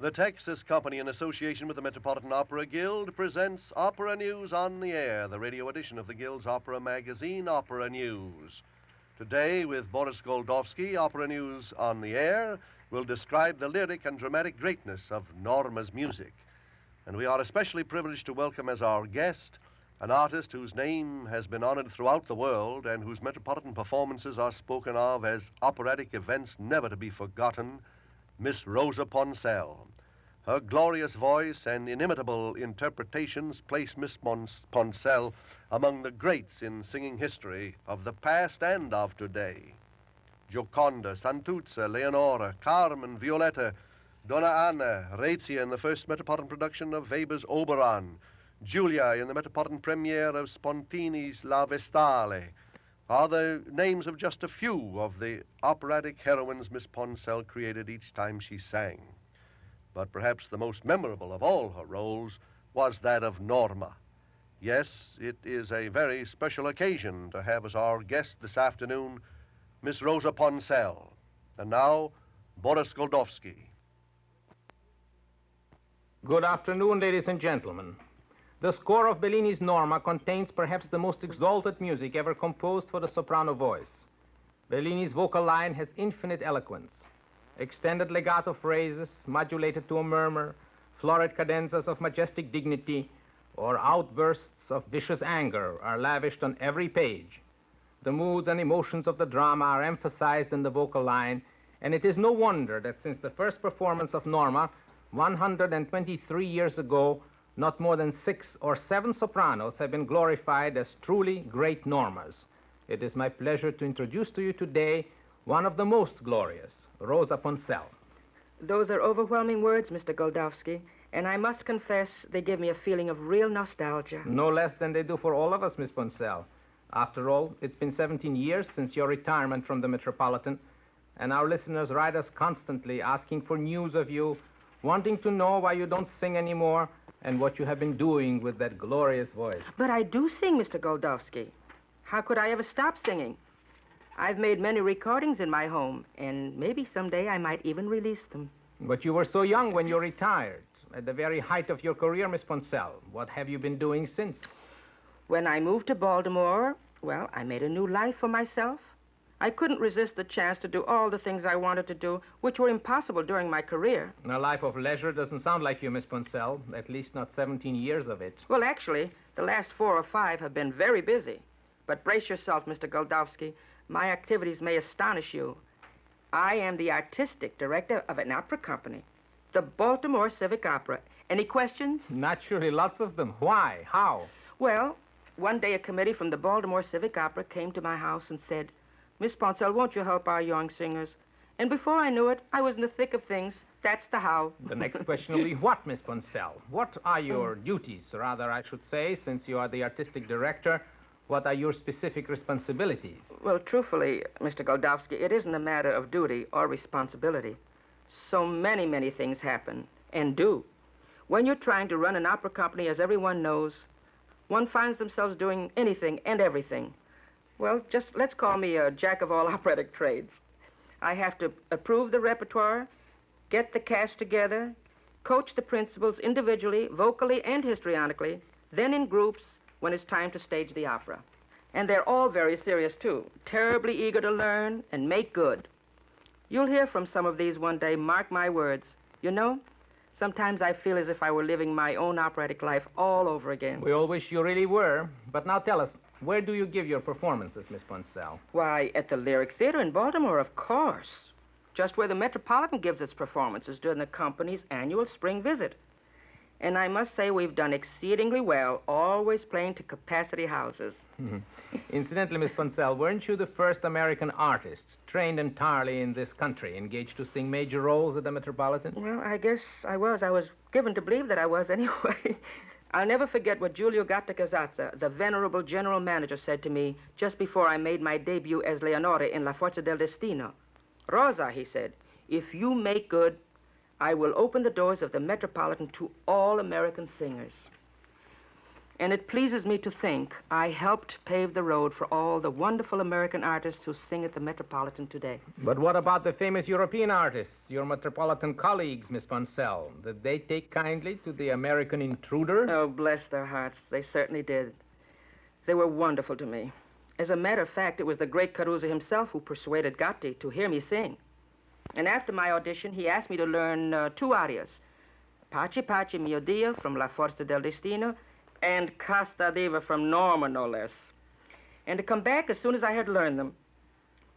The Texas Company, in association with the Metropolitan Opera Guild, presents Opera News on the Air, the radio edition of the Guild's opera magazine, Opera News. Today, with Boris Goldovsky, Opera News on the Air will describe the lyric and dramatic greatness of Norma's music. And we are especially privileged to welcome as our guest an artist whose name has been honored throughout the world and whose metropolitan performances are spoken of as operatic events never to be forgotten, Miss Rosa Ponselle. Her glorious voice and inimitable interpretations place Miss Ponselle among the greats in singing history of the past and of today. Gioconda, Santuzza, Leonora, Carmen, Violetta, Donna Anna, Rezia in the first Metropolitan production of Weber's Oberon, Giulia in the Metropolitan premiere of Spontini's La Vestale, are the names of just a few of the operatic heroines Miss Ponselle created each time she sang. But perhaps the most memorable of all her roles was that of Norma. Yes, it is a very special occasion to have as our guest this afternoon Miss Rosa Ponselle. And now, Boris Goldovsky. Good afternoon, ladies and gentlemen. The score of Bellini's Norma contains perhaps the most exalted music ever composed for the soprano voice. Bellini's vocal line has infinite eloquence. Extended legato phrases, modulated to a murmur, florid cadenzas of majestic dignity, or outbursts of vicious anger are lavished on every page. The moods and emotions of the drama are emphasized in the vocal line, and it is no wonder that since the first performance of Norma, 123 years ago, not more than 6 or 7 sopranos have been glorified as truly great Normas. It is my pleasure to introduce to you today one of the most glorious, Rosa Ponselle. Those are overwhelming words, Mr. Goldovsky, and I must confess they give me a feeling of real nostalgia. No less than they do for all of us, Miss Ponselle. After all, it's been 17 years since your retirement from the Metropolitan, and our listeners write us constantly asking for news of you, wanting to know why you don't sing anymore and what you have been doing with that glorious voice. But I do sing, Mr. Goldovsky. How could I ever stop singing? I've made many recordings in my home, and maybe someday I might even release them. But you were so young when you retired. At the very height of your career, Miss Ponselle. What have you been doing since? When I moved to Baltimore, well, I made a new life for myself. I couldn't resist the chance to do all the things I wanted to do, which were impossible during my career. A life of leisure doesn't sound like you, Miss Ponselle. At least not 17 years of it. Well, actually, the last 4 or 5 have been very busy. But brace yourself, Mr. Goldovsky. My activities may astonish you. I am the artistic director of an opera company, the Baltimore Civic Opera. Any questions? Naturally, lots of them. Why? How? Well, one day a committee from the Baltimore Civic Opera came to my house and said, Miss Ponselle, won't you help our young singers? And before I knew it, I was in the thick of things. That's the how. The next question will be what, Miss Ponselle? What are your duties? Rather, I should say, since you are the artistic director, what are your specific responsibilities? Well, truthfully, Mr. Goldovsky, it isn't a matter of duty or responsibility. So many things happen, and do. When you're trying to run an opera company, as everyone knows, one finds themselves doing anything and everything. Well, just let's call me a jack of all operatic trades. I have to approve the repertoire, get the cast together, coach the principals individually, vocally, and histrionically, then in groups when it's time to stage the opera. And they're all very serious, too, terribly eager to learn and make good. You'll hear from some of these one day, mark my words. You know, sometimes I feel as if I were living my own operatic life all over again. We all wish you really were. But now tell us, where do you give your performances, Miss Ponselle? Why, at the Lyric Theater in Baltimore, of course. Just where the Metropolitan gives its performances during the company's annual spring visit. And I must say we've done exceedingly well, always playing to capacity houses. Incidentally, Miss Ponselle, weren't you the first American artist trained entirely in this country, engaged to sing major roles at the Metropolitan? Well, I guess I was. I was given to believe that I was anyway. I'll never forget what Giulio Gatta-Casazza, the venerable general manager, said to me just before I made my debut as Leonora in La Forza del Destino. Rosa, he said, if you make good, I will open the doors of the Metropolitan to all American singers. And it pleases me to think I helped pave the road for all the wonderful American artists who sing at the Metropolitan today. But what about the famous European artists, your Metropolitan colleagues, Miss Ponselle? Did they take kindly to the American intruder? Oh, bless their hearts. They certainly did. They were wonderful to me. As a matter of fact, it was the great Caruso himself who persuaded Gatti to hear me sing. And after my audition, he asked me to learn 2 arias. Pace Pace Mio Dio from La Forza del Destino and Casta Diva from Norma, no less. And to come back as soon as I had learned them.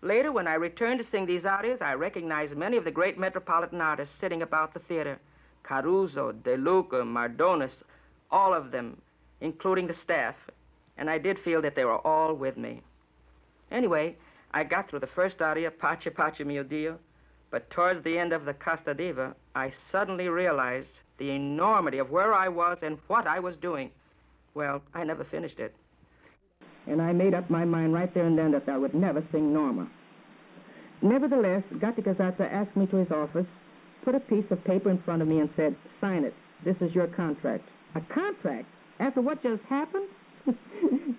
Later, when I returned to sing these arias, I recognized many of the great Metropolitan artists sitting about the theater. Caruso, De Luca, Mardones, all of them, including the staff. And I did feel that they were all with me. Anyway, I got through the first aria, Pace Pace Mio Dio, but towards the end of the Casta Diva, I suddenly realized the enormity of where I was and what I was doing. Well, I never finished it. And I made up my mind right there and then that I would never sing Norma. Nevertheless, Gatti Casazza asked me to his office, put a piece of paper in front of me and said, "Sign it. This is your contract." A contract? After what just happened?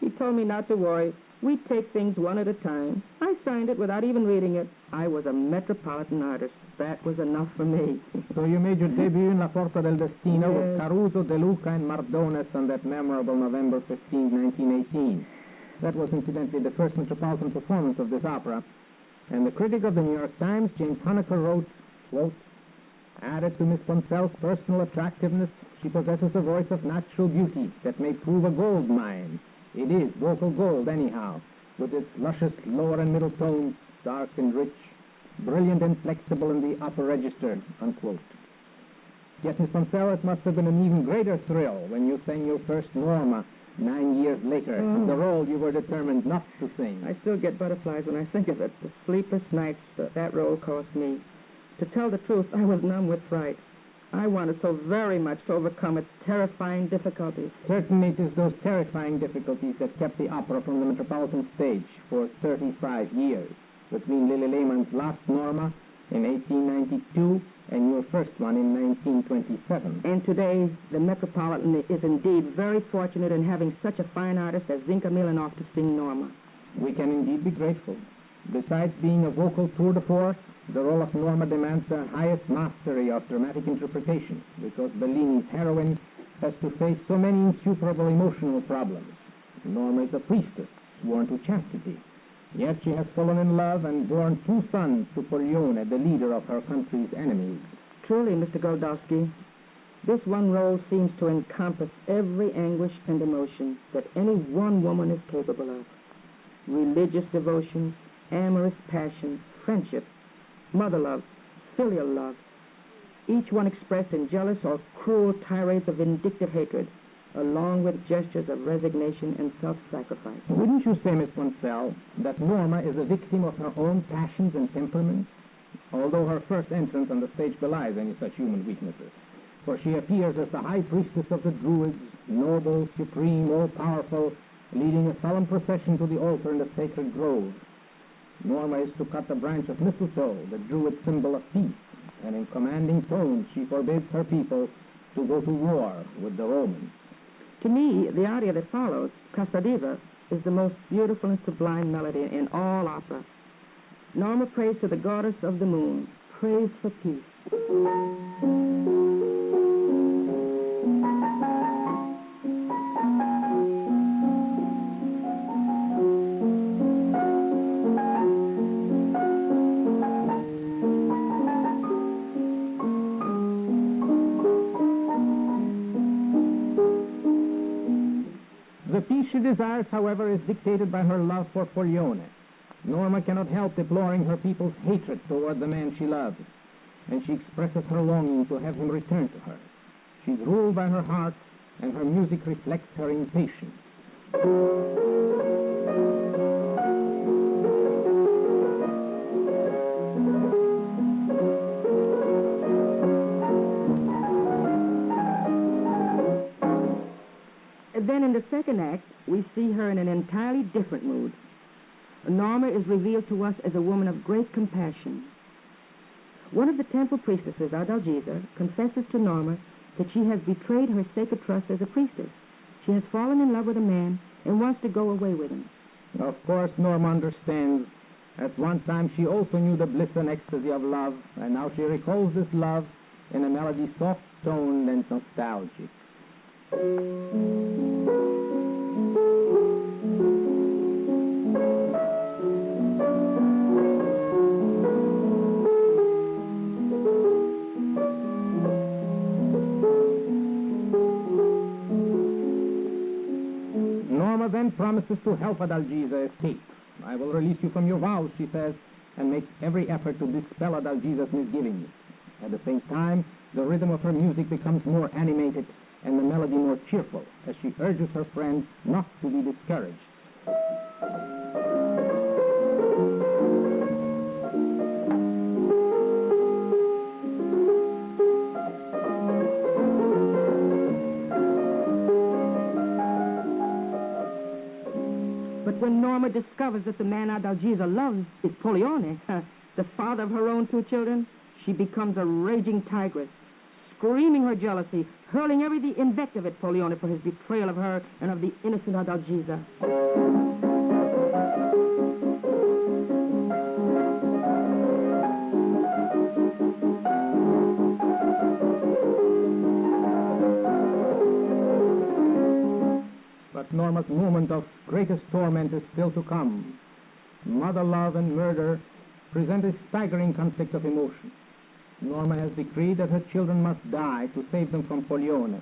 He told me not to worry. We'd take things one at a time. I signed it without even reading it. I was a Metropolitan artist. That was enough for me. So you made your debut in La Forza del Destino Yes. with Caruso, De Luca, and Mardones on that memorable November 15, 1918. That was incidentally the first Metropolitan performance of this opera. And the critic of the New York Times, James Honecker, wrote, quote, "Added to Miss Ponselle's personal attractiveness, she possesses a voice of natural beauty that may prove a gold mine. It is vocal gold, anyhow, with its luscious lower and middle tones, dark and rich, brilliant and flexible in the upper register," unquote. Yet, Miss Ponselle, it must have been an even greater thrill when you sang your first Norma 9 years later, the role you were determined not to sing. I still get butterflies when I think of it. The sleepless nights that role cost me. To tell the truth, I was numb with fright. I wanted so very much to overcome its terrifying difficulties. Certainly it is those terrifying difficulties that kept the opera from the Metropolitan stage for 35 years, between Lily Lehmann's last Norma in 1892 and your first one in 1927. And today, the Metropolitan is indeed very fortunate in having such a fine artist as Zinka Milanov to sing Norma. We can indeed be grateful. Besides being a vocal tour de force, the role of Norma demands the highest mastery of dramatic interpretation, because Bellini's heroine has to face so many insuperable emotional problems. Norma is a priestess, sworn to chastity. Yet she has fallen in love and borne 2 sons to Pollione, the leader of her country's enemies. Truly, Mr. Goldovsky, this one role seems to encompass every anguish and emotion that any one woman is capable of. Religious devotion, amorous passion, friendship, mother love, filial love, each one expressed in jealous or cruel tirades of vindictive hatred, along with gestures of resignation and self-sacrifice. Wouldn't you say, Miss Ponselle, that Norma is a victim of her own passions and temperaments? Although her first entrance on the stage belies any such human weaknesses, for she appears as the high priestess of the Druids, noble, supreme, all-powerful, leading a solemn procession to the altar in the sacred grove. Norma is to cut the branch of mistletoe, the Druid symbol of peace, and in commanding tones she forbids her people to go to war with the Romans. To me, the aria that follows, Casta Diva, is the most beautiful and sublime melody in all opera. Norma prays to the goddess of the moon, prays for peace. The peace she desires, however, is dictated by her love for Pollione. Norma cannot help deploring her people's hatred toward the man she loves, and she expresses her longing to have him return to her. She's ruled by her heart, and her music reflects her impatience. Then in the second act, we see her in an entirely different mood. Norma is revealed to us as a woman of great compassion. One of the temple priestesses, Adalgisa, confesses to Norma that she has betrayed her sacred trust as a priestess. She has fallen in love with a man and wants to go away with him. Of course, Norma understands. At one time, she also knew the bliss and ecstasy of love, and now she recalls this love in a melody soft-toned and nostalgic. Norma then promises to help Adalgisa escape. I will release you from your vows, she says, and makes every effort to dispel Adalgisa's misgivings. At the same time, the rhythm of her music becomes more animated and the melody more cheerful as she urges her friends not to be discouraged. But when Norma discovers that the man Adalgisa loves is Pollione, the father of her own two children, she becomes a raging tigress, screaming her jealousy, hurling every invective at Pollione for his betrayal of her and of the innocent Adalgisa. But Norma's moment of greatest torment is still to come. Mother love and murder present a staggering conflict of emotion. Norma has decreed that her children must die to save them from Pollione.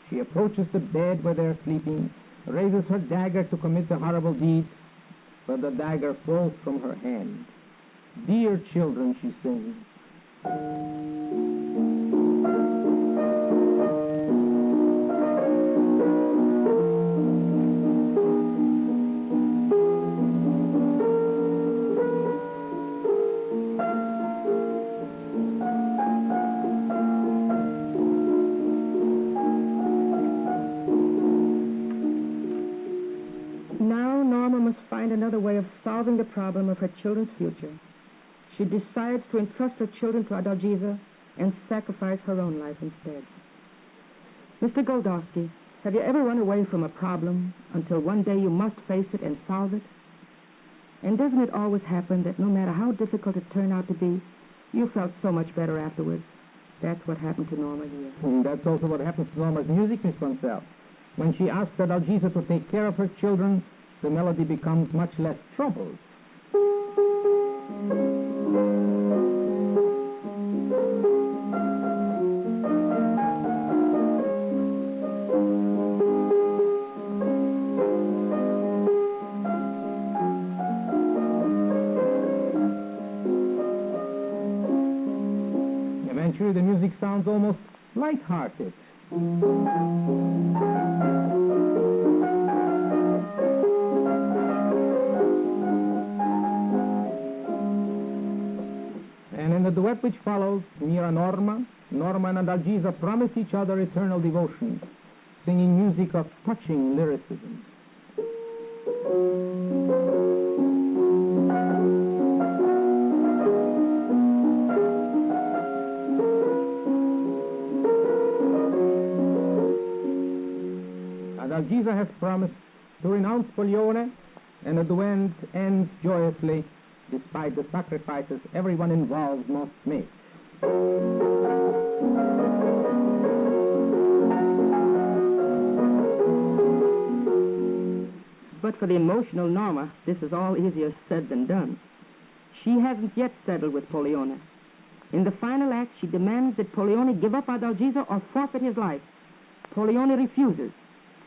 She approaches the bed where they are sleeping, raises her dagger to commit the horrible deed, but the dagger falls from her hand. Dear children, she sings. Another way of solving the problem of her children's future. She decides to entrust her children to Adalgisa and sacrifice her own life instead. Mr. Goldovsky, have you ever run away from a problem until one day you must face it and solve it? And doesn't it always happen that no matter how difficult it turned out to be, you felt so much better afterwards? That's what happened to Norma here. And that's also what happens to Norma's music, Miss Ponselle. When she asks Adalgisa to take care of her children, the melody becomes much less troubled. Eventually, the music sounds almost light-hearted. And in the duet which follows, Mira Norma, Norma and Adalgisa promise each other eternal devotion, singing music of touching lyricism. Adalgisa has promised to renounce Pollione, and the duet ends joyously, despite the sacrifices everyone involved must make. But for the emotional Norma, this is all easier said than done. She hasn't yet settled with Pollione. In the final act, she demands that Pollione give up Adalgisa or forfeit his life. Pollione refuses,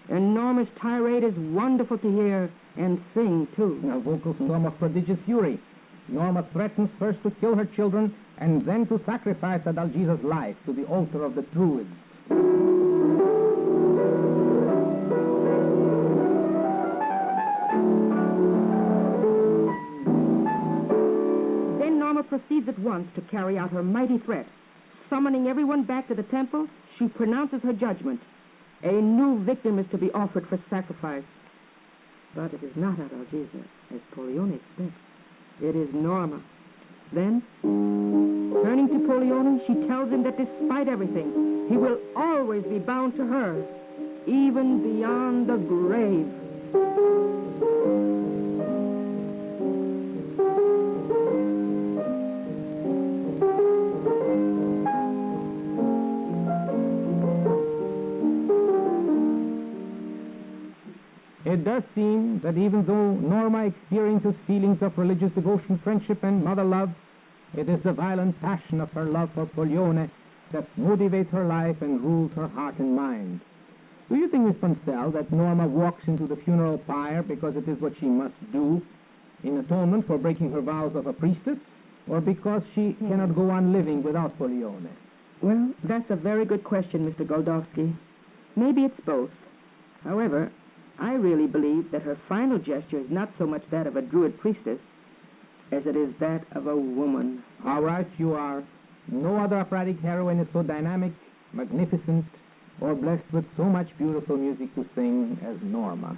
and Norma's tirade is wonderful to hear and sing, too. Now, vocals Norma of prodigious fury. Norma threatens first to kill her children and then to sacrifice Adalgisa's life to the altar of the Druids. Then Norma proceeds at once to carry out her mighty threat. Summoning everyone back to the temple, she pronounces her judgment. A new victim is to be offered for sacrifice. But it is not Adalgisa, as Pollione expects. It is Norma. Then, turning to Pollione, she tells him that despite everything, he will always be bound to her. even beyond the grave. It does seem that even though Norma experiences feelings of religious devotion, friendship, and mother love, it is the violent passion of her love for Pollione that motivates her life and rules her heart and mind. Do you think, Miss Ponselle, that Norma walks into the funeral pyre because it is what she must do in atonement for breaking her vows of a priestess, or because she cannot go on living without Pollione? Well, that's a very good question, Mr. Goldovsky. Maybe it's both. However, I really believe that her final gesture is not so much that of a Druid priestess as it is that of a woman. How right you are. No other operatic heroine is so dynamic, magnificent, or blessed with so much beautiful music to sing as Norma.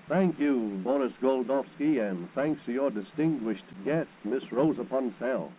Thank you, Boris Goldovsky, and thanks to your distinguished guest, Miss Rosa Ponselle.